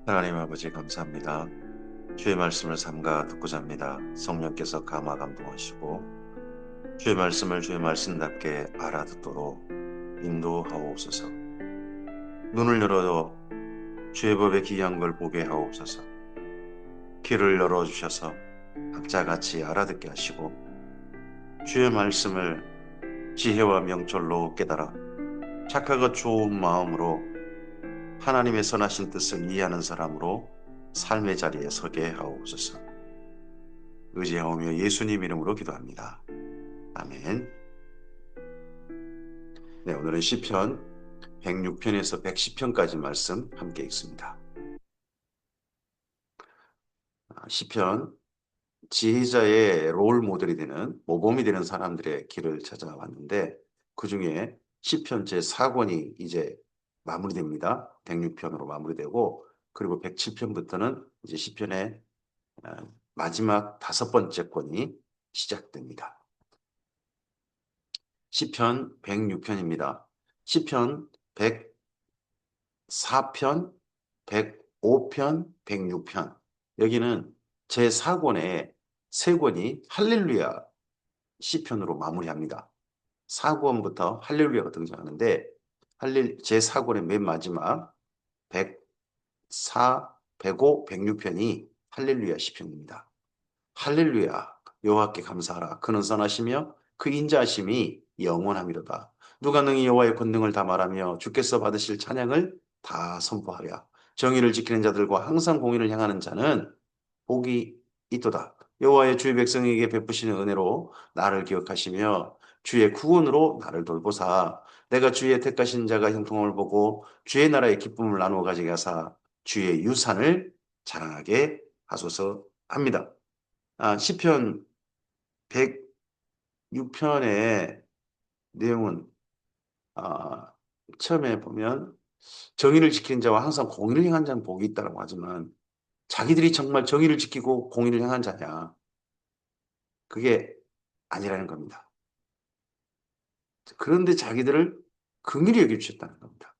하나님 아버지 감사합니다. 주의 말씀을 삼가 듣고자 합니다. 성령께서 감화 감동하시고 주의 말씀을 주의 말씀답게 알아듣도록 인도하옵소서. 눈을 열어 주의 법의 귀한 걸 보게 하옵소서. 귀를 열어주셔서 학자같이 알아듣게 하시고 주의 말씀을 지혜와 명철로 깨달아 착하고 좋은 마음으로 하나님의 선하신 뜻을 이해하는 사람으로 삶의 자리에 서게 하옵소서. 의지하오며 예수님 이름으로 기도합니다. 아멘. 네, 오늘은 시편 106편에서 110편까지 말씀 함께 읽습니다. 시편 지혜자의 롤 모델이 되는 모범이 되는 사람들의 길을 찾아왔는데 그 중에 시편 제4권이 이제 마무리됩니다. 106편으로 마무리되고 그리고 107편부터는 이제 시편의 마지막 5번째 권이 시작됩니다. 시편 106편입니다. 시편 104편, 105편, 106편. 여기는 제4권의 3권이 할렐루야 시편으로 마무리합니다. 4권부터 할렐루야가 등장하는데 제4권의 맨 마지막 104, 105, 106편이 할렐루야 시편입니다. 할렐루야 여호와께 감사하라. 그는 선하시며 그 인자하심이 영원함이로다. 누가 능히 여호와의 권능을 다 말하며 주께서 받으실 찬양을 다 선포하랴. 정의를 지키는 자들과 항상 공의를 향하는 자는 복이 있도다. 여호와의 주의 백성에게 베푸시는 은혜로 나를 기억하시며 주의 구원으로 나를 돌보사 내가 주의 택하신 자가 형통함을 보고 주의 나라의 기쁨을 나누어 가지게 하사 주의 유산을 자랑하게 하소서 합니다. 시편 106편의 내용은 처음에 보면 정의를 지키는 자와 항상 공의를 행한 자는 복이 있다고 하지만 자기들이 정말 정의를 지키고 공의를 행한 자냐? 그게 아니라는 겁니다. 그런데 자기들을 긍휼히 여겨주셨다는 겁니다.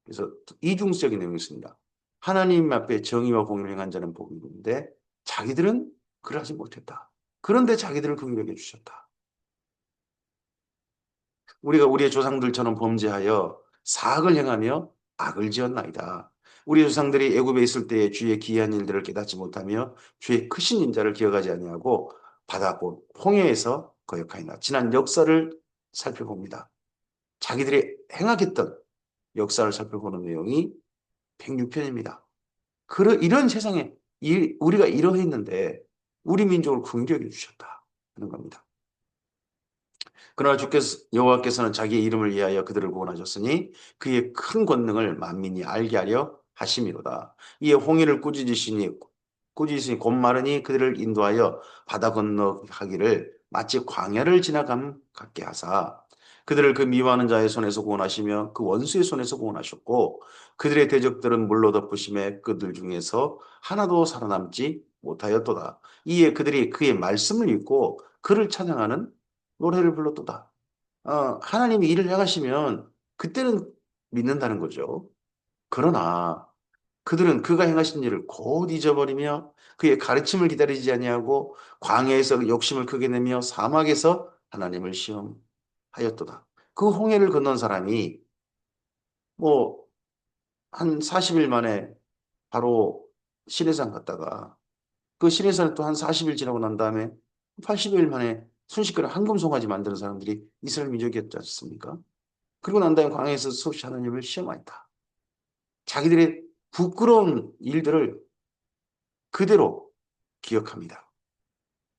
그래서 이중적인 내용이 있습니다. 하나님 앞에 정의와 공의를 행한 자는 복이 있는데 자기들은 그러하지 못했다. 그런데 자기들을 긍휼히 여겨주셨다. 우리가 우리의 조상들처럼 범죄하여 사악을 행하며 악을 지었나이다. 우리 조상들이 애굽에 있을 때에 주의 기이한 일들을 깨닫지 못하며 주의 크신 인자를 기억하지 아니하고 바다 곧 홍해에서 거역하이나. 지난 역사를 살펴봅니다. 자기들이 행하겠던 역사를 살펴보는 내용이 106편입니다. 이런 세상에 우리가 이러했는데 우리 민족을 긍휼히 주셨다 하는 겁니다. 그러나 여호와께서는 자기의 이름을 위하여 그들을 구원하셨으니 그의 큰 권능을 만민이 알게 하려 하심이로다. 이에 홍해를 꾸짖으시니 곧 마르니 그들을 인도하여 바다 건너가기를 마치 광야를 지나감 같게 하사 그들을 그 미워하는 자의 손에서 구원하시며 그 원수의 손에서 구원하셨고 그들의 대적들은 물로 덮으심에 그들 중에서 하나도 살아남지 못하였도다. 이에 그들이 그의 말씀을 읽고 그를 찬양하는 노래를 불렀도다. 하나님이 일을 행하시면 그때는 믿는다는 거죠. 그러나 그들은 그가 행하신 일을 곧 잊어버리며 그의 가르침을 기다리지 아니하고 광야에서 욕심을 크게 내며 사막에서 하나님을 시험하였도다. 그 홍해를 건넌 사람이 뭐 한 40일 만에 바로 시내산 갔다가 그 시내산을 또 한 40일 지나고 난 다음에 80일 만에 순식간에 황금 송아지 만드는 사람들이 이스라엘 민족이었지 않습니까? 그리고 난 다음에 광야에서 수없이 하나님을 시험하였다. 자기들의 부끄러운 일들을 그대로 기억합니다.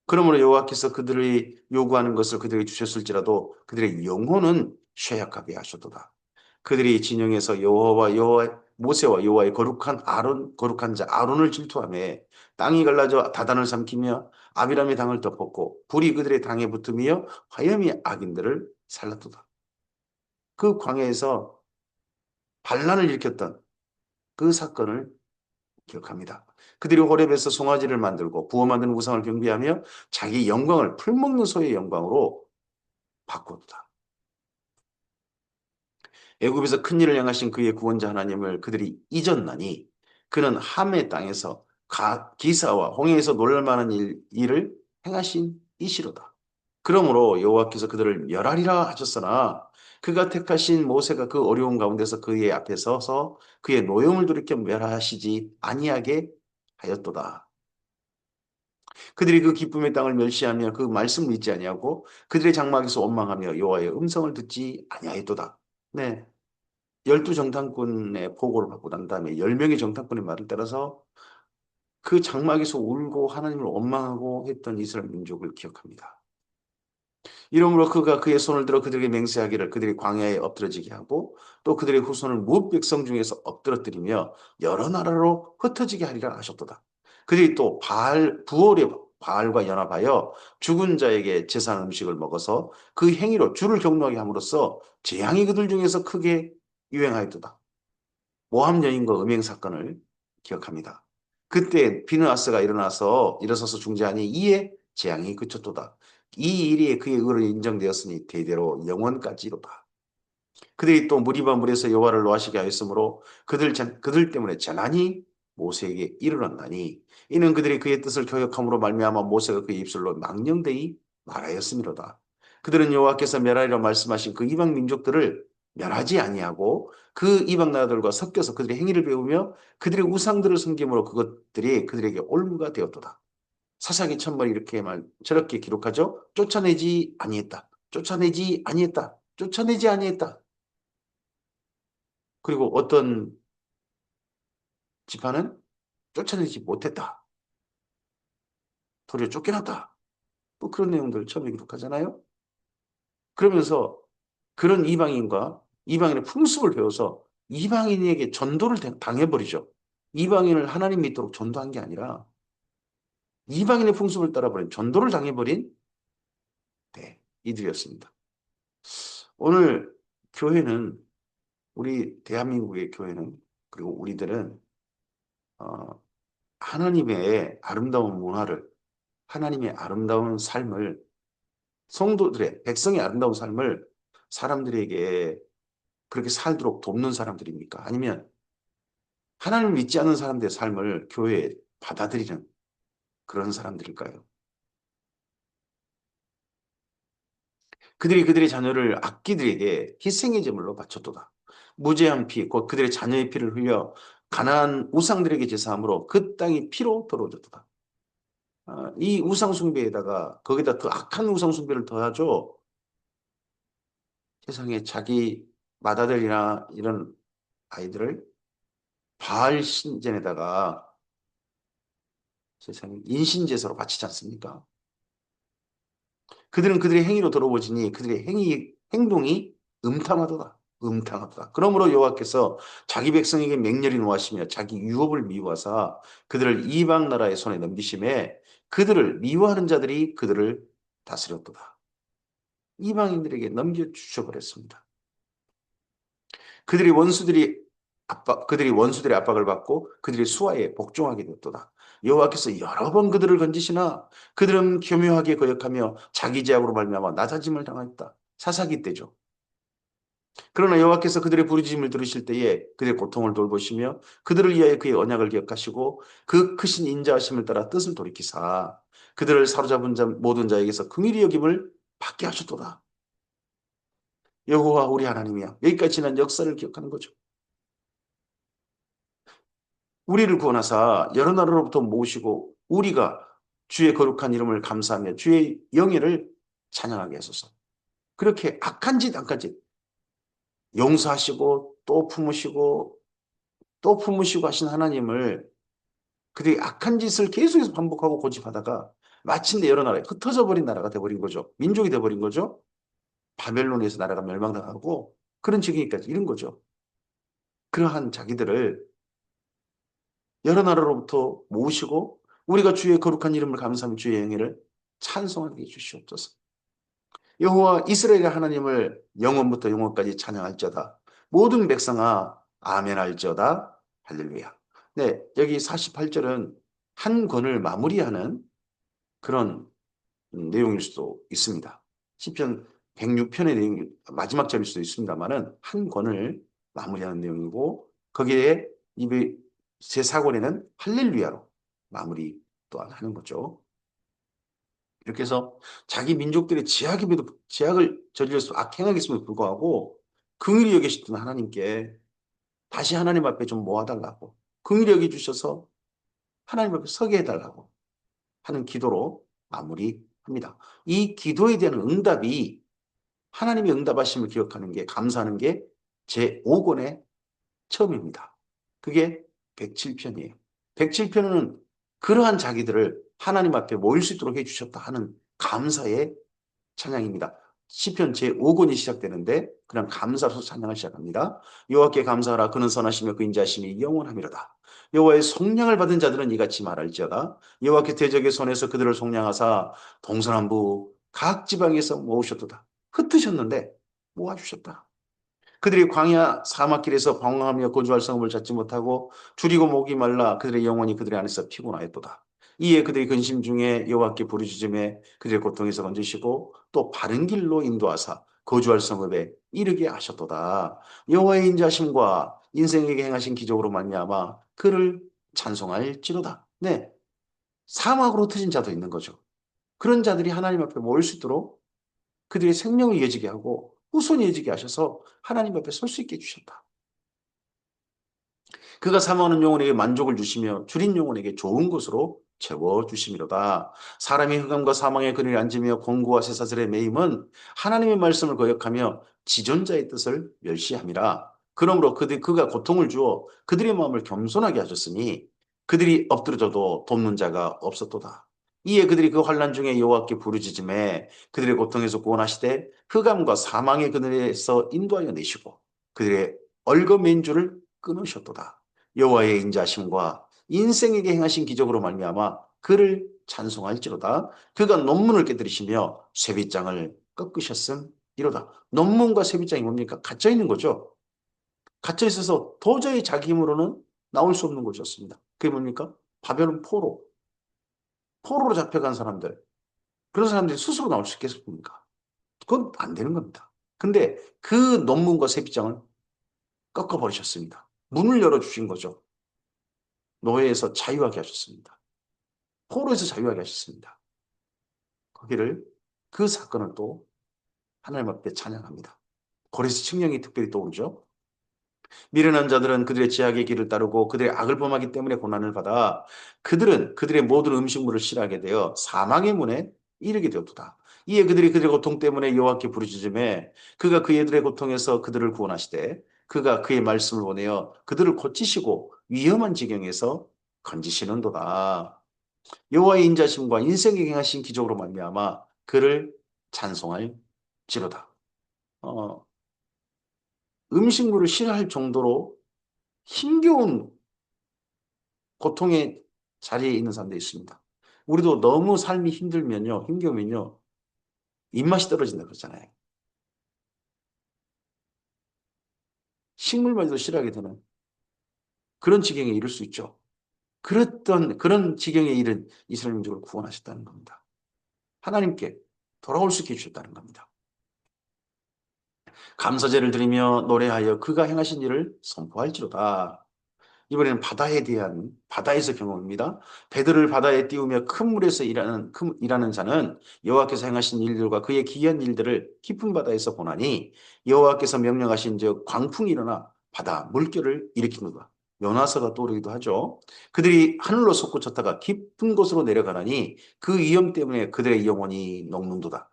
그러므로 여호와께서 그들이 요구하는 것을 그들에게 주셨을지라도 그들의 영혼은 쇠약하게 하셨도다. 그들이 진영에서 모세와 여호와의 거룩한 자 아론을 질투하며 땅이 갈라져 다단을 삼키며 아비람의 당을 덮었고 불이 그들의 당에 붙으며 화염이 악인들을 살랐도다. 그 광야에서 반란을 일으켰던 그 사건을 기억합니다. 그들이 호렙에서 송아지를 만들고 부어 만든 우상을 경배하며 자기 영광을 풀먹는 소의 영광으로 바꾸었다. 애굽에서 큰 일을 행하신 그의 구원자 하나님을 그들이 잊었나니 그는 함의 땅에서 기사와 홍해에서 놀랄 만한 일을 행하신 이시로다. 그러므로 여호와께서 그들을 멸하리라 하셨으나 그가 택하신 모세가 그 어려운 가운데서 그의 앞에 서서 그의 노염을 돌이켜 멸하시지 아니하게 하였도다. 그들이 그 기쁨의 땅을 멸시하며 그 말씀을 믿지 아니하고 그들의 장막에서 원망하며 여호와의 음성을 듣지 아니하였도다. 네. 12정탐꾼의 보고를 받고 난 다음에 10명의 정탐꾼의 말을 따라서 그 장막에서 울고 하나님을 원망하고 했던 이스라엘 민족을 기억합니다. 이러므로 그가 그의 손을 들어 그들에게 맹세하기를 그들이 광야에 엎드러지게 하고 또 그들의 후손을 무엇 백성 중에서 엎드러뜨리며 여러 나라로 흩어지게 하리라 하셨도다. 그들이 또 부월의 바알과 연합하여 죽은 자에게 제사한 음식을 먹어서 그 행위로 주를 경노하게 함으로써 재앙이 그들 중에서 크게 유행하였도다. 모함 여인과 음행 사건을 기억합니다. 그때 비느하스가 일어서서 중재하니 이에 재앙이 그쳤도다. 이 일이 그의 의로 인정되었으니 대대로 영원까지로다. 그들이 또 무리바 물에서 여호와를 노하시게 하였으므로 그들 때문에 재난이 모세에게 이르렀나니 이는 그들이 그의 뜻을 교역함으로 말미암아 모세가 그의 입술로 망령되이 말하였음이로다. 그들은 여호와께서 멸하리라 말씀하신 그 이방 민족들을 멸하지 아니하고 그 이방 나라들과 섞여서 그들의 행위를 배우며 그들의 우상들을 섬김으로 그것들이 그들에게 올무가 되었도다. 사사기 천벌이 이렇게 저렇게 기록하죠. 쫓아내지 아니했다. 쫓아내지 아니했다. 쫓아내지 아니했다. 그리고 어떤 지파는 쫓아내지 못했다. 도리어 쫓겨났다. 뭐 그런 내용들을 처음에 기록하잖아요. 그러면서 그런 이방인과 이방인의 풍습을 배워서 이방인에게 전도를 당해버리죠. 이방인을 하나님 믿도록 전도한 게 아니라 이방인의 풍습을 따라버린 전도를 당해버린 네, 이들이었습니다. 오늘 교회는 우리 대한민국의 교회는 그리고 우리들은 어, 하나님의 아름다운 문화를 하나님의 아름다운 삶을 성도들의 백성의 아름다운 삶을 사람들에게 그렇게 살도록 돕는 사람들입니까? 아니면 하나님을 믿지 않는 사람들의 삶을 교회에 받아들이는 그런 사람들일까요? 그들이 그들의 자녀를 악기들에게 희생의 제물로 바쳤도다. 무죄한 피, 곧 그들의 자녀의 피를 흘려 가나안 우상들에게 제사함으로 그 땅이 피로 더러워졌도다. 이 우상 숭배에다가 거기다 더 악한 우상 숭배를 더하죠. 세상에 자기 맏아들이나 이런 아이들을 바알 신전에다가 세상에 인신제사로 바치지 않습니까? 그들은 그들의 행위로 돌아보지니 그들의 행동이 음탕하도다. 음탕하도다. 그러므로 여호와께서 자기 백성에게 맹렬히 노하시며 자기 유업을 미워하사 그들을 이방 나라의 손에 넘기심에 그들을 미워하는 자들이 그들을 다스렸도다. 이방인들에게 넘겨주셔버렸습니다. 그들이 원수들의 압박을 받고 그들의 수하에 복종하게 되었도다. 여호와께서 여러 번 그들을 건지시나 그들은 교묘하게 거역하며 자기 죄악으로 말미암아 낮아짐을 당하였다. 사사기 때죠. 그러나 여호와께서 그들의 부르짖음을 들으실 때에 그들의 고통을 돌보시며 그들을 위하여 그의 언약을 기억하시고 그 크신 인자하심을 따라 뜻을 돌이키사 그들을 사로잡은 모든 자에게서 긍휼히 여김을 받게 하셨도다. 여호와 우리 하나님이야. 여기까지 지난 역사를 기억하는 거죠. 우리를 구원하사 여러 나라로부터 모으시고 우리가 주의 거룩한 이름을 감사하며 주의 영예를 찬양하게 하소서. 그렇게 악한 짓 악한 짓 용서하시고 또 품으시고 하신 하나님을 그들이 악한 짓을 계속해서 반복하고 고집하다가 마침내 여러 나라에 흩어져 버린 나라가 돼버린 거죠. 민족이 돼버린 거죠. 바벨론에서 나라가 멸망당하고 그런 지경까지 이런 거죠. 그러한 자기들을 여러 나라로부터 모으시고 우리가 주의 거룩한 이름을 감사하며 주의 영예를 찬송하게 해주시옵소서. 여호와 이스라엘의 하나님을 영원부터 영원까지 찬양할지어다. 모든 백성아 아멘할지어다. 할렐루야. 네, 여기 48절은 한 권을 마무리하는 그런 내용일 수도 있습니다. 시편 106편의 내용, 마지막 절일 수도 있습니다만은 한 권을 마무리하는 내용이고, 거기에 제4권에는 할렐루야로 마무리 또한 하는 거죠. 이렇게 해서 자기 민족들의 제약을 저질렀어 악행하겠음에도 불구하고 긍휼히 여기시던 하나님께 다시 하나님 앞에 좀 모아달라고, 긍휼히 여겨주셔서 하나님 앞에 서게 해달라고 하는 기도로 마무리합니다. 이 기도에 대한 응답이, 하나님의 응답하심을 기억하는 게, 감사하는 게 제5권의 처음입니다. 그게 107편이에요. 107편은 그러한 자기들을 하나님 앞에 모일 수 있도록 해주셨다 하는 감사의 찬양입니다. 시편 제5권이 시작되는데 그냥 감사로 찬양을 시작합니다. 여호와께 감사하라. 그는 선하시며 그 인자하심이 영원하미로다. 여호와의 속량을 받은 자들은 이같이 말할지어다. 여호와께 대적의 손에서 그들을 속량하사 동서남북 각 지방에서 모으셨도다. 흩으셨는데 모아주셨다. 그들이 광야 사막길에서 방황하며 거주할 성읍을 찾지 못하고 줄이고 목이 말라 그들의 영혼이 그들의 안에서 피곤하였도다. 이에 그들이 근심 중에 여호와께 부르짖음에 그들의 고통에서 건지시고 또 바른 길로 인도하사 거주할 성읍에 이르게 하셨도다. 여호와의 인자심과 인생에게 행하신 기적으로 말미암아 그를 찬송할지로다. 네, 사막으로 흩어진 자도 있는 거죠. 그런 자들이 하나님 앞에 모일 수 있도록 그들의 생명을 이어지게 하고 후손이 이어지게 하셔서 하나님 앞에 설 수 있게 해주셨다. 그가 사모하는 영혼에게 만족을 주시며 줄인 영혼에게 좋은 것으로 채워주심이로다. 사람이 흑암과 사망의 그늘에 앉으며 공고와 쇠사슬에 매임은 하나님의 말씀을 거역하며 지존자의 뜻을 멸시함이라. 그러므로 그가 고통을 주어 그들의 마음을 겸손하게 하셨으니 그들이 엎드러져도 돕는 자가 없었도다. 이에 그들이 그 환난 중에 여호와께 부르짖음에 그들의 고통에서 구원하시되 흑암과 사망의 그늘에서 인도하여 내시고 그들의 얽어맨 줄을 끊으셨도다. 여호와의 인자심과 인생에게 행하신 기적으로 말미암아 그를 찬송할지로다. 그가 논문을 깨뜨리시며 쇠빗장을 꺾으셨음이로다. 논문과 쇠빗장이 뭡니까? 갇혀 있는 거죠. 갇혀 있어서 도저히 자기 힘으로는 나올 수 없는 곳이었습니다. 그게 뭡니까? 바벨론 포로로 잡혀간 사람들. 그런 사람들이 스스로 나올 수 있겠습니까? 그건 안 되는 겁니다. 근데 그 논문과 쇠빗장을 꺾어버리셨습니다. 문을 열어주신 거죠. 노예에서 자유하게 하셨습니다. 포로에서 자유하게 하셨습니다. 거기를, 그 사건을 또 하나님 앞에 찬양합니다. 고레스 칙령이 특별히 떠오르죠. 미련한 자들은 그들의 제약의 길을 따르고 그들의 악을 범하기 때문에 고난을 받아 그들은 그들의 모든 음식물을 싫어하게 되어 사망의 문에 이르게 되었도다. 이에 그들이 그들의 고통 때문에 여호와께 부르짖음에 그가 그들의 고통에서 그들을 구원하시되 그가 그의 말씀을 보내어 그들을 고치시고 위험한 지경에서 건지시는도다. 여호와의 인자심과 인생에 행하신 기적으로 말미암아 그를 찬송할지로다. 어, 음식물을 싫어할 정도로 힘겨운 고통의 자리에 있는 사람들이 있습니다. 우리도 너무 삶이 힘들면요, 힘겨우면요, 입맛이 떨어진다 그러잖아요. 식물마저도 싫어하게 되는 그런 지경에 이를 수 있죠. 그런 지경에 이른 이스라엘 민족을 구원하셨다는 겁니다. 하나님께 돌아올 수 있게 해주셨다는 겁니다. 감사제를 드리며 노래하여 그가 행하신 일을 선포할지로다. 이번에는 바다에서 경험입니다. 배들을 바다에 띄우며 큰 물에서 일하는 자는 여호와께서 행하신 일들과 그의 기이한 일들을 깊은 바다에서 보나니 여호와께서 명령하신즉 광풍이 일어나 바다 물결을 일으키는도다. 요나서가 떠오르기도 하죠. 그들이 하늘로 솟구쳤다가 깊은 곳으로 내려가나니 그 위험 때문에 그들의 영혼이 녹는도다.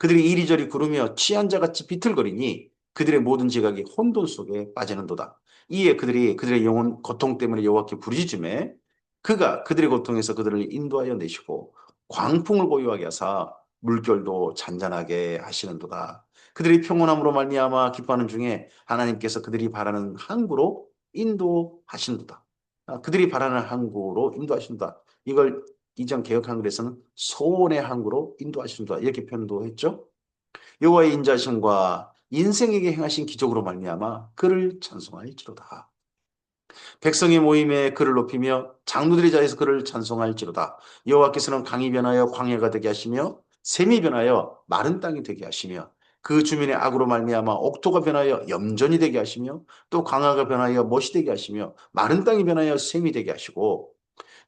그들이 이리저리 구르며 취한 자같이 비틀거리니 그들의 모든 지각이 혼돈 속에 빠지는도다. 이에 그들이 그들의 영혼 고통 때문에 여호와께 부르짖음에 그가 그들의 고통에서 그들을 인도하여 내시고 광풍을 고요하게 하사 물결도 잔잔하게 하시는도다. 그들이 평온함으로 말미암아 기뻐하는 중에 하나님께서 그들이 바라는 항구로 인도하신도다. 그들이 바라는 항구로 인도하신다. 이걸 이전 개역 한글에서는 소원의 항구로 인도하신다 이렇게 표현도 했죠. 여호와의 인자심과 인생에게 행하신 기적으로 말미암아 그를 찬송할지로다. 백성의 모임에 그를 높이며 장로들의 자리에서 그를 찬송할지로다. 여호와께서는 강이 변하여 광야가 되게 하시며 샘이 변하여 마른 땅이 되게 하시며 그 주민의 악으로 말미암아 옥토가 변하여 염전이 되게 하시며 또 강화가 변하여 못이 되게 하시며 마른 땅이 변하여 샘이 되게 하시고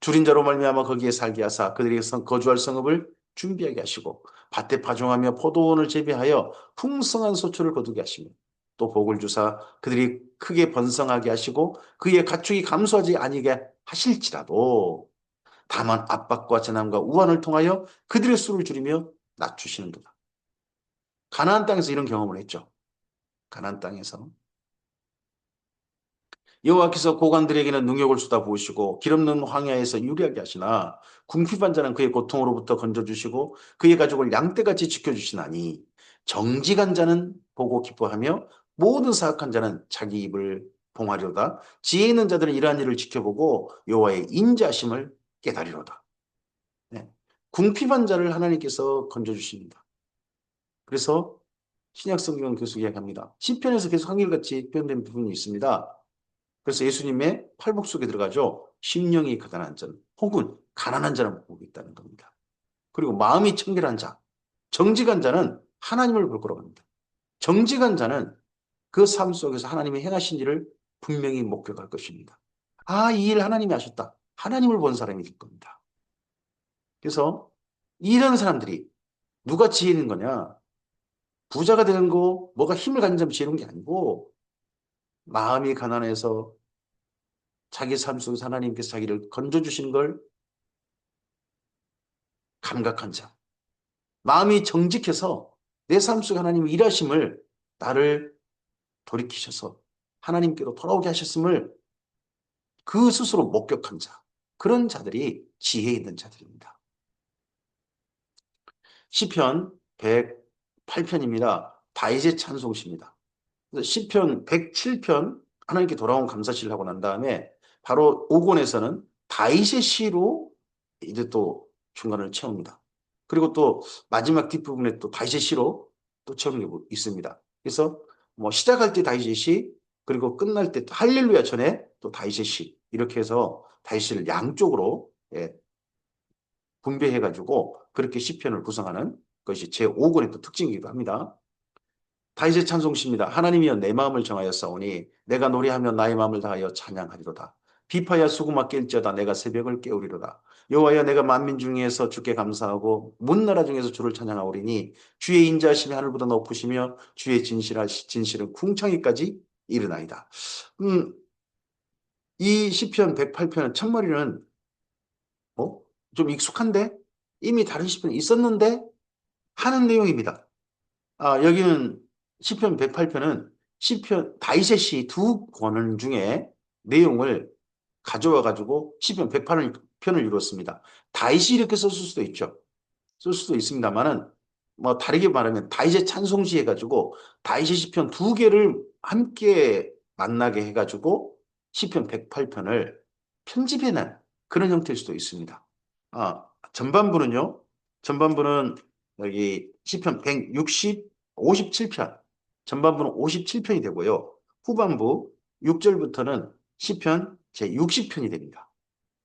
줄인 자로 말미암아 거기에 살게 하사 그들이 거주할 성읍을 준비하게 하시고 밭에 파종하며 포도원을 재배하여 풍성한 소출을 거두게 하시며 또 복을 주사 그들이 크게 번성하게 하시고 그의 가축이 감소하지 아니게 하실지라도 다만 압박과 재난과 우환을 통하여 그들의 수를 줄이며 낮추시는도다. 가나안 땅에서 이런 경험을 했죠. 가나안 땅에서 여호와께서 고관들에게는 능욕을 쏟아부으시고 기름는 황야에서 유리하게 하시나 궁핍한 자는 그의 고통으로부터 건져주시고 그의 가족을 양떼같이 지켜주시나니 정직한 자는 보고 기뻐하며 모든 사악한 자는 자기 입을 봉하리로다. 지혜 있는 자들은 이러한 일을 지켜보고 여호와의 인자하심을 깨달이로다. 네. 궁핍한 자를 하나님께서 건져주십니다. 그래서 신약 성경은 계속 이야기합니다. 시편에서 계속 한결같이 표현된 부분이 있습니다. 그래서 예수님의 팔복 속에 들어가죠. 심령이 가난한 자는 혹은 가난한 자는 복이 있다는 겁니다. 그리고 마음이 청결한 자, 정직한 자는 하나님을 볼 거라고 합니다. 정직한 자는 그 삶 속에서 하나님이 행하신 일을 분명히 목격할 것입니다. 아, 이 일 하나님이 하셨다. 하나님을 본 사람이 될 겁니다. 그래서 이런 사람들이 누가 지혜 있는 거냐? 부자가 되는 거, 뭐가 힘을 가진 자면 지혜 있는 게 아니고 마음이 가난해서 자기 삶 속에서 하나님께서 자기를 건져주신 걸 감각한 자. 마음이 정직해서 내 삶 속에 하나님의 일하심을 나를 돌이키셔서 하나님께로 돌아오게 하셨음을 그 스스로 목격한 자. 그런 자들이 지혜 있는 자들입니다. 시편 108편입니다. 다윗의 찬송시입니다. 시편 107편 하나님께 돌아온 감사시를 하고 난 다음에 바로 5권에서는 다윗의 시로 이제 또 중간을 채웁니다. 그리고 또 마지막 뒷부분에 또 다윗의 시로 또 채우는 게 있습니다. 그래서 뭐 시작할 때 다윗의 시, 그리고 끝날 때 할렐루야 전에 또 다윗의 시, 이렇게 해서 다윗을 양쪽으로 분배해가지고 그렇게 시편을 구성하는 것이 제5권의 또 특징이기도 합니다. 다윗의 찬송시입니다. 하나님이여 내 마음을 정하였사오니 내가 노래하며 나의 마음을 다하여 찬양하리로다. 비파야 수구마 깰지어다 내가 새벽을 깨우리로다. 여호와여 내가 만민 중에서 주께 감사하고 문나라 중에서 주를 찬양하오리니 주의 인자하심이 하늘보다 높으시며 주의 진실은 궁창에까지 이르나이다. 이 시편 108편은 첫머리는 좀 익숙한데 이미 다른 시편이 있었는데 하는 내용입니다. 여기는 시편 108편은 시편 다윗의 시 두 권 중에 내용을 가져와 가지고 시편 108편을 이뤘습니다. 다윗이 이렇게 썼을 수도 있죠. 쓸 수도 있습니다만은 뭐 다르게 말하면 다윗의 찬송시 해가지고 다윗의 시편 두 개를 함께 만나게 해가지고 시편 108편을 편집해낸 그런 형태일 수도 있습니다. 전반부는요. 전반부는 여기 시편 57편. 전반부는 57편이 되고요. 후반부 6절부터는 시편 제60편이 됩니다.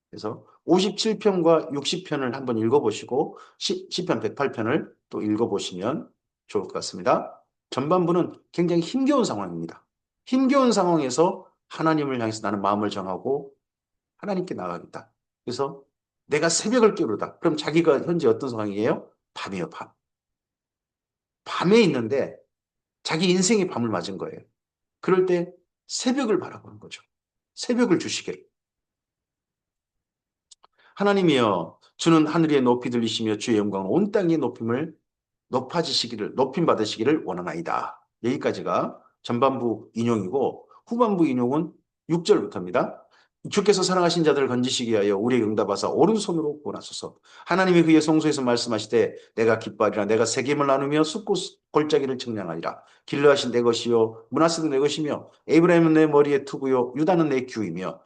그래서 57편과 60편을 한번 읽어보시고 시편 108편을 또 읽어보시면 좋을 것 같습니다. 전반부는 굉장히 힘겨운 상황입니다. 힘겨운 상황에서 하나님을 향해서 나는 마음을 정하고 하나님께 나가겠다. 그래서 내가 새벽을 깨우르다. 그럼 자기가 현재 어떤 상황이에요? 밤이에요, 밤. 밤에 있는데 자기 인생의 밤을 맞은 거예요. 그럴 때 새벽을 바라보는 거죠. 새벽을 주시기를. 하나님이여 주는 하늘의 높이 들리시며 주의 영광은 온 땅의 높임 받으시기를 원하나이다. 여기까지가 전반부 인용이고 후반부 인용은 6절부터입니다. 주께서 사랑하신 자들을 건지시기 위하여 우리에게 응답하사 오른손으로 구원하소서. 하나님이 그의 성소에서 말씀하시되 내가 기뻐하리라. 내가 세겜을 나누며 숫고 골짜기를 청량하리라. 길르하신 내 것이요 므낫세도 내 것이며 에브라임은 내 머리의 투구요 유다는 내 규이며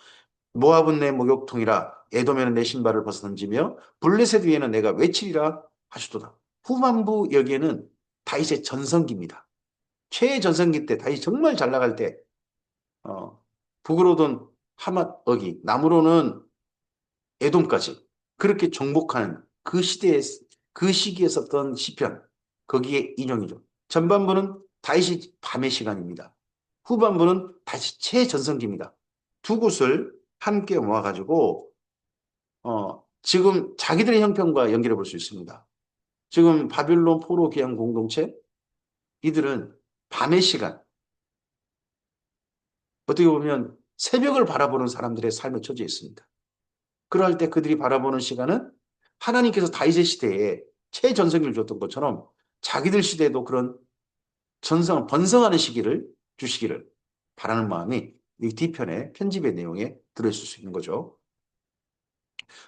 모압은 내 목욕통이라. 에돔에는 내 신발을 벗어던지며 블레셋 위에는 내가 외치리라 하시도다. 후반부 여기에는 다윗의 전성기입니다. 최전성기 때 다윗이 정말 잘 나갈 때 북으로는 하맛 어기, 남으로는 에돔까지 그렇게 정복하는 그 시기에 썼던 시편, 거기에 인용이죠. 전반부는 다윗이 밤의 시간입니다. 후반부는 다시 최전성기입니다. 두 곳을 함께 모아가지고 지금 자기들의 형편과 연결해 볼 수 있습니다. 지금 바빌론 포로 귀환 공동체 이들은 밤의 시간 어떻게 보면 새벽을 바라보는 사람들의 삶에 처져 있습니다. 그럴 때 그들이 바라보는 시간은 하나님께서 다윗의 시대에 최전성기를 줬던 것처럼 자기들 시대에도 그런 번성하는 시기를 주시기를 바라는 마음이 이 뒤편의 편집의 내용에 들어있을 수 있는 거죠.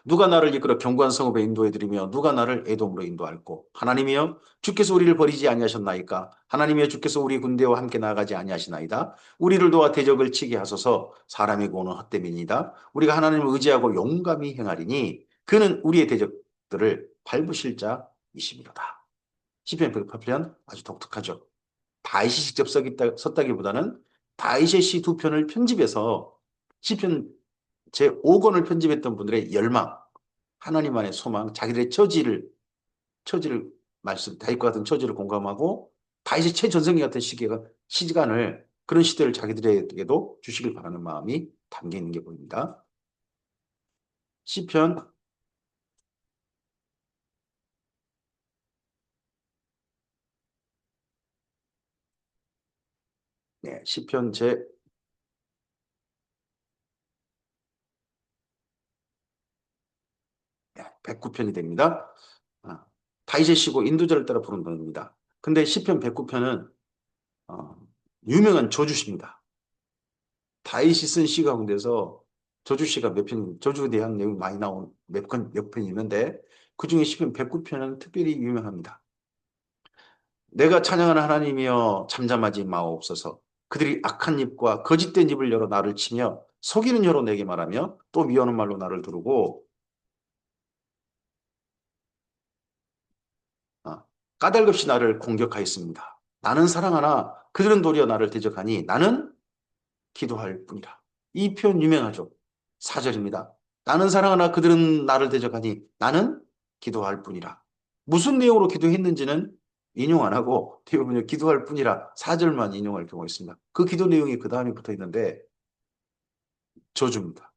누가 나를 이끌어 견고한 성읍에 인도해드리며 누가 나를 에돔으로 인도할꼬. 하나님이여 주께서 우리를 버리지 아니하셨나이까. 하나님이여 주께서 우리 군대와 함께 나아가지 아니하시나이다. 우리를 도와 대적을 치게 하소서. 사람이 고는 헛됨이니이다. 우리가 하나님을 의지하고 용감히 행하리니 그는 우리의 대적들을 밟으실 자이시미로다. 시편 108편 아주 독특하죠. 다윗이 직접 썼다기보다는 다윗의 시 두 편을 편집해서 시편 제5권을 편집했던 분들의 열망, 하나님 안의 소망, 자기들의 처지를 다윗과 같은 처지를 공감하고 다윗의 최전성기 같은 시간을 그런 시대를 자기들에게도 주시길 바라는 마음이 담겨 있는 게 보입니다. 시편 시편 제 109편이 됩니다. 다윗의 시고 인도자를 따라 부른 노래입니다. 근데 시편 109편은 유명한 저주시입니다. 다윗이 쓴 시 가운데서 저주시가 저주에 대한 내용이 많이 나온 몇 편이 있는데 그중에 시편 109편은 특별히 유명합니다. 내가 찬양하는 하나님이여 잠잠하지 마옵소서. 그들이 악한 입과 거짓된 입을 열어 나를 치며 속이는 혀로 내게 말하며 또 미워하는 말로 나를 두르고 까닭없이 나를 공격하였습니다. 나는 사랑하나 그들은 도리어 나를 대적하니 나는 기도할 뿐이라. 이 표현 유명하죠. 4절입니다. 나는 사랑하나 그들은 나를 대적하니 나는 기도할 뿐이라. 무슨 내용으로 기도했는지는 인용 안 하고 대부분 기도할 뿐이라 4절만 인용할 경우가 있습니다. 그 기도 내용이 그 다음에 붙어 있는데 저주입니다.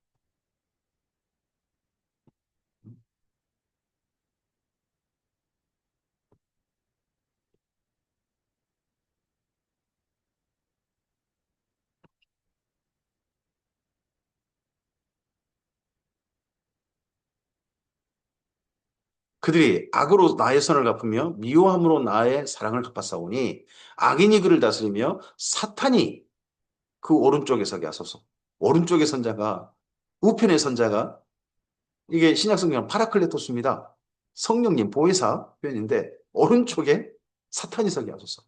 그들이 악으로 나의 선을 갚으며 미워함으로 나의 사랑을 갚았사오니 악인이 그를 다스리며 사탄이 그 오른쪽에 서게 하소서. 오른쪽의 선자가 우편의 선자가 이게 신약성경 파라클레토스입니다. 성령님 보혜사 표현인데 오른쪽에 사탄이 서게 하소서.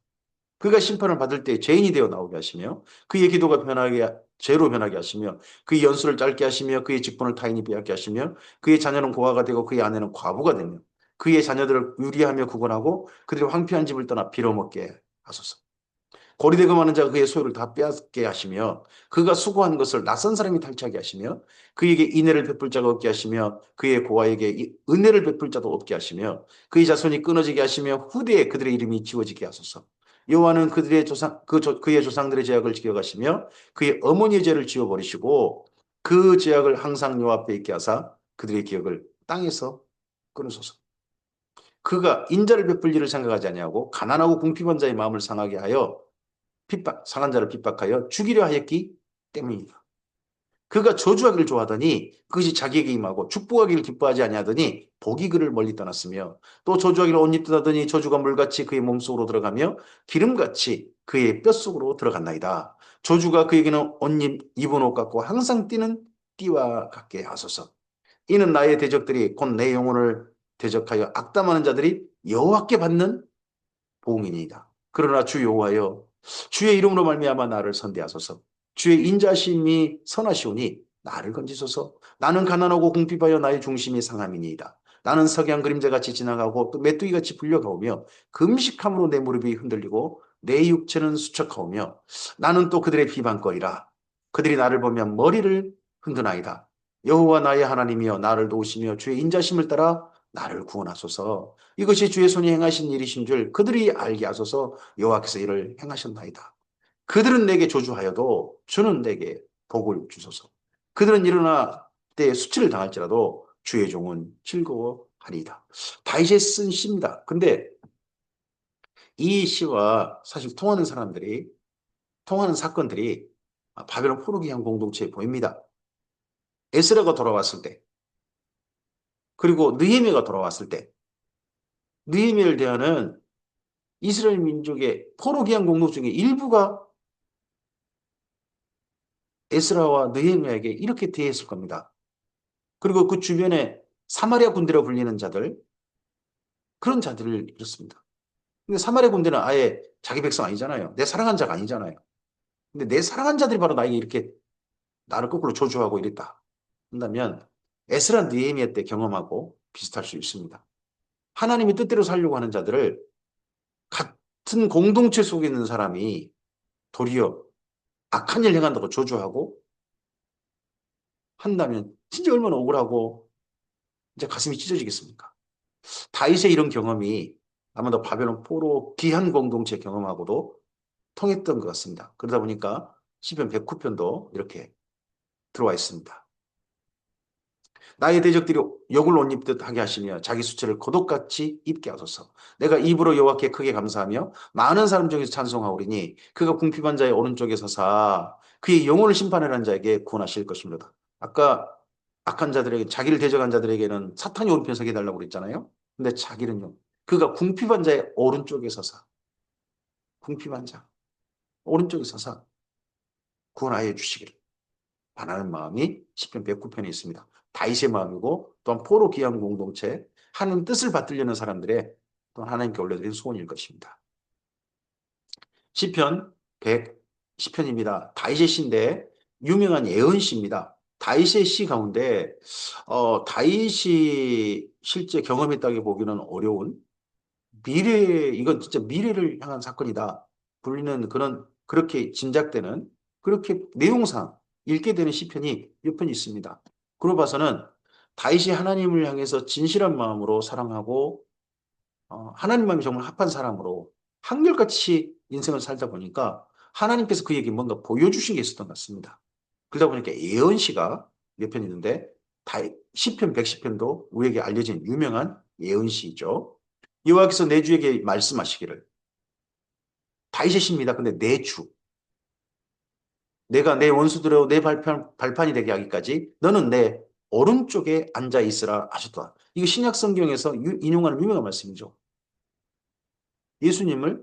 그가 심판을 받을 때 죄인이 되어 나오게 하시며 그의 기도가 죄로 변하게 하시며 그의 연수를 짧게 하시며 그의 직분을 타인이 빼앗게 하시며 그의 자녀는 고아가 되고 그의 아내는 과부가 되며 그의 자녀들을 유리하며 구건하고 그들의 황폐한 집을 떠나 빌어먹게 하소서. 고리되고 많은 자가 그의 소유를 다 빼앗게 하시며 그가 수고한 것을 낯선 사람이 탈취하게 하시며 그에게 인애를 베풀 자가 없게 하시며 그의 고아에게 은혜를 베풀 자도 없게 하시며 그의 자손이 끊어지게 하시며 후대에 그들의 이름이 지워지게 하소서. 여호와는 그의 조상들의 죄악을 기억하시며 그의 어머니의 죄를 지워버리시고 그 죄악을 항상 여호와 앞에 있게 하사 그들의 기억을 땅에서 끊으소서. 그가 인자를 베풀 일을 생각하지 아니하고 가난하고 궁핍한 자의 마음을 상하게 하여 상한 자를 핍박하여 죽이려 하였기 때문이다. 그가 저주하기를 좋아하더니 그것이 자기에게 임하고 축복하기를 기뻐하지 아니하더니 복이 그를 멀리 떠났으며 또 저주하기를 옷 입듯 하더니 저주가 물같이 그의 몸속으로 들어가며 기름같이 그의 뼛속으로 들어갔나이다. 저주가 그에게는 입은 옷 같고 항상 뛰는 띠와 같게 하소서. 이는 나의 대적들이 곧 내 영혼을 대적하여 악담하는 자들이 여호와께 받는 보응이니이다. 그러나 주 여호와여 주의 이름으로 말미암아 나를 선대하소서. 주의 인자심이 선하시오니 나를 건지소서. 나는 가난하고 궁핍하여 나의 중심이 상함이니이다. 나는 석양 그림자같이 지나가고 또 메뚜기같이 불려가오며 금식함으로 내 무릎이 흔들리고 내 육체는 수척하오며 나는 또 그들의 비방거리라. 그들이 나를 보면 머리를 흔드나이다. 여호와 나의 하나님이여 나를 도우시며 주의 인자심을 따라 나를 구원하소서. 이것이 주의 손이 행하신 일이신 줄 그들이 알게 하소서. 여호와께서 이를 행하셨나이다. 그들은 내게 조주하여도 주는 내게 복을 주소서. 그들은 일어나 때에 수치를 당할지라도 주의 종은 즐거워하리이다. 다윗이 쓴 시입니다. 근데 이 시와 사실 통하는 사건들이 바벨론 포로기한 공동체에 보입니다. 에스라가 돌아왔을 때, 그리고 느헤미야가 돌아왔을 때, 느헤미야를 대하는 이스라엘 민족의 포로기한 공동체의 일부가 에스라와 느헤미야에게 이렇게 대했을 겁니다. 그리고 그 주변에 사마리아 군대로 불리는 자들, 그런 자들을 이렇습니다. 근데 사마리아 군대는 아예 자기 백성 아니잖아요. 내 사랑한 자가 아니잖아요. 근데 내 사랑한 자들이 바로 나에게 이렇게 나를 거꾸로 조주하고 이랬다. 한다면 에스라 느헤미야 때 경험하고 비슷할 수 있습니다. 하나님의 뜻대로 살려고 하는 자들을 같은 공동체 속에 있는 사람이 도리어 악한 일 행한다고 조주하고 한다면 진짜 얼마나 억울하고 이제 가슴이 찢어지겠습니까? 다윗의 이런 경험이 아마도 바벨론 포로 귀한 공동체 경험하고도 통했던 것 같습니다. 그러다 보니까 시편 109편도 이렇게 들어와 있습니다. 나의 대적들이 욕을 못 입듯 하게 하시며 자기 수치를 거독같이 입게 하소서. 내가 입으로 여호와께 크게 감사하며 많은 사람 중에서 찬송하오리니 그가 궁핍한 자의 오른쪽에 서사 그의 영혼을 심판하는 자에게 구원하실 것입니다. 아까 악한 자들에게 자기를 대적한 자들에게는 사탄이 오른편 서게 달라고 그랬잖아요. 근데 자기는요. 그가 궁핍한 자의 오른쪽에 서사 궁핍한 자 오른쪽에 서사 구원하여 주시기를 바라는 마음이 시편 109편에 있습니다. 다윗의 마음이고 또한 포로 귀한 공동체 하나님 뜻을 받들려는 사람들의 또 하나님께 올려드린 소원일 것입니다. 시편 110편입니다. 다윗의 시인데 유명한 예언시입니다. 다윗의 시 가운데 다윗이 실제 경험했다고 보기는 어려운 이건 진짜 미래를 향한 사건이다. 불리는 그런, 그렇게 짐작되는, 그렇게 내용상 읽게 되는 시편이 몇 편 있습니다. 그러고 봐서는 다윗이 하나님을 향해서 진실한 마음으로 사랑하고, 하나님 마음이 정말 합한 사람으로 한결같이 인생을 살다 보니까 하나님께서 그에게 뭔가 보여주신 게 있었던 것 같습니다. 그러다 보니까 예언시가 몇 편 있는데, 시편 110편도 우리에게 알려진 유명한 예언시죠. 여호와께서 내 주에게 말씀하시기를 다윗의 시입니다. 근데 내 주, 내가 내 원수들의 내 발판이 되게 하기까지 너는 내 오른쪽에 앉아 있으라 하셨다. 이거 신약 성경에서 인용하는 유명한 말씀이죠. 예수님을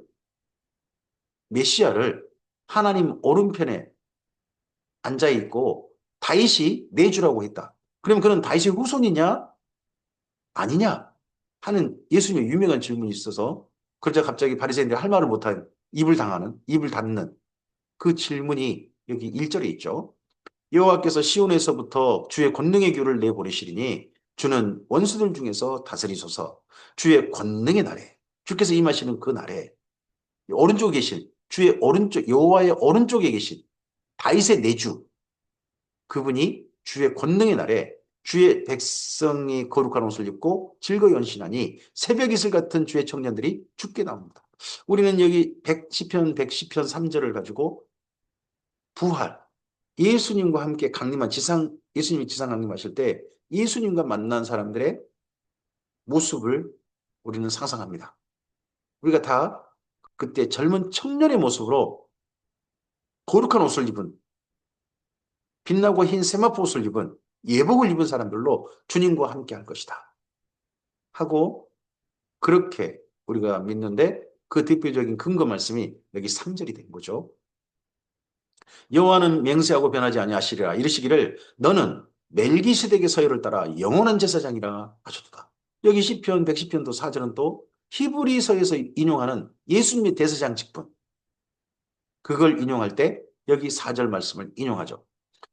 메시아를 하나님 오른편에 앉아 있고 다윗이 내 주라고 했다. 그럼 그는 다윗의 후손이냐 아니냐 하는 예수님의 유명한 질문이 있어서 그러자 갑자기 바리새인들이 할 말을 못한 입을 닫는 그 질문이 여기 1절에 있죠. 여호와께서 시온에서부터 주의 권능의 규를 내보내시리니 주는 원수들 중에서 다스리소서. 주의 권능의 날에 주께서 임하시는 그 날에 오른쪽에 계신 주의 오른쪽 여호와의 오른쪽에 계신 다윗의 내주 그분이 주의 권능의 날에 주의 백성이 거룩한 옷을 입고 즐거이 연신하니 새벽 이슬 같은 주의 청년들이 죽게 나옵니다. 우리는 여기 110편 110편 3절을 가지고 부활 예수님과 함께 예수님이 지상 강림하실 때 예수님과 만난 사람들의 모습을 우리는 상상합니다. 우리가 다 그때 젊은 청년의 모습으로 거룩한 옷을 입은 빛나고 흰 세마포 옷을 입은 예복을 입은 사람들로 주님과 함께 할 것이다. 하고 그렇게 우리가 믿는데 그 대표적인 근거 말씀이 여기 3절이 된 거죠. 여호와는 맹세하고 변하지 아니하시리라 이르시기를 너는 멜기세덱의 서열을 따라 영원한 제사장이라 하셨다. 여기 시편 110편도 4절은 또 히브리서에서 인용하는 예수님의 대제사장 직분 그걸 인용할 때 여기 4절 말씀을 인용하죠.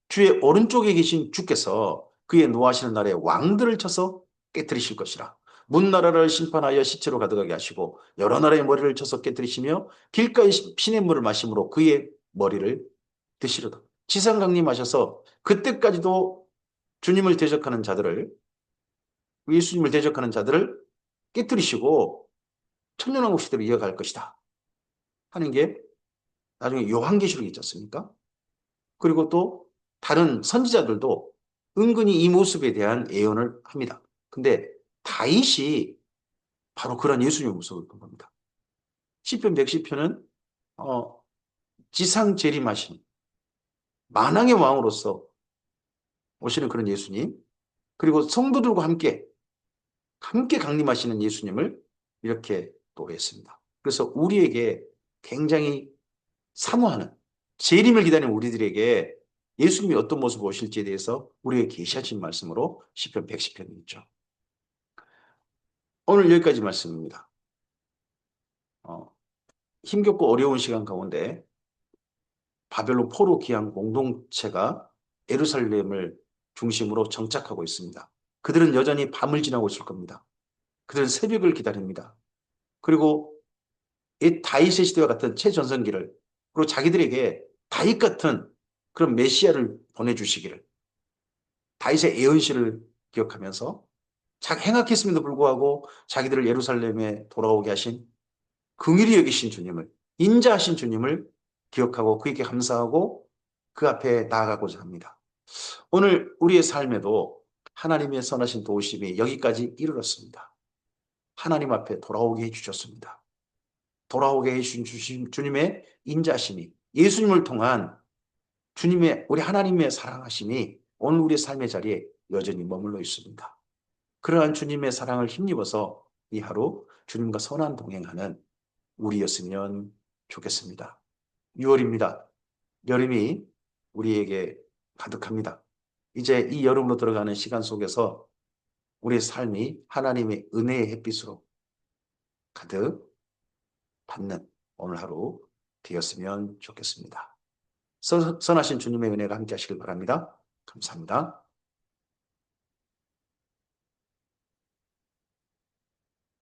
주의 오른쪽에 계신 주께서 그의 노하시는 날에 왕들을 쳐서 깨뜨리실 것이라. 문나라를 심판하여 시체로 가득하게 하시고 여러 나라의 머리를 쳐서 깨뜨리시며 길가의 시냇물을 마심으로 그의 머리를 드시려다. 지상 강림하셔서 그때까지도 주님을 대적하는 자들을 예수님을 대적하는 자들을 깨뜨리시고 천년왕국 시대로 이어갈 것이다 하는 게 나중에 요한계시록이 있지 않습니까? 그리고 또 다른 선지자들도 은근히 이 모습에 대한 예언을 합니다. 근데 다윗이 바로 그런 예수님의 모습을 본 겁니다. 시편 110편은 지상 재림하신 만왕의 왕으로서 오시는 그런 예수님, 그리고 성도들과 함께 강림하시는 예수님을 이렇게 노래했습니다. 그래서 우리에게 굉장히 사모하는 재림을 기다리는 우리들에게 예수님이 어떤 모습으로 오실지에 대해서 우리에게 계시하신 말씀으로 시편 110편이 있죠. 오늘 여기까지 말씀입니다. 힘겹고 어려운 시간 가운데 바벨론 포로 기한 공동체가 예루살렘을 중심으로 정착하고 있습니다. 그들은 여전히 밤을 지나고 있을 겁니다. 그들은 새벽을 기다립니다. 그리고 이 다윗의 시대와 같은 최전성기를, 그리고 자기들에게 다윗 같은 그런 메시아를 보내주시기를, 다윗의 예언시를 기억하면서 행악했음에도 불구하고 자기들을 예루살렘에 돌아오게 하신 긍휼히 여기신 주님을, 인자하신 주님을 기억하고 그에게 감사하고 그 앞에 나아가고자 합니다. 오늘 우리의 삶에도 하나님의 선하신 도우심이 여기까지 이르렀습니다. 하나님 앞에 돌아오게 해주셨습니다. 돌아오게 해주신 주님의 인자심이, 예수님을 통한 주님의, 우리 하나님의 사랑하심이 오늘 우리의 삶의 자리에 여전히 머물러 있습니다. 그러한 주님의 사랑을 힘입어서 이 하루 주님과 선한 동행하는 우리였으면 좋겠습니다. 6월입니다. 여름이 우리에게 가득합니다. 이제 이 여름으로 들어가는 시간 속에서 우리의 삶이 하나님의 은혜의 햇빛으로 가득 받는 오늘 하루 되었으면 좋겠습니다. 선하신 주님의 은혜가 함께 하시길 바랍니다. 감사합니다.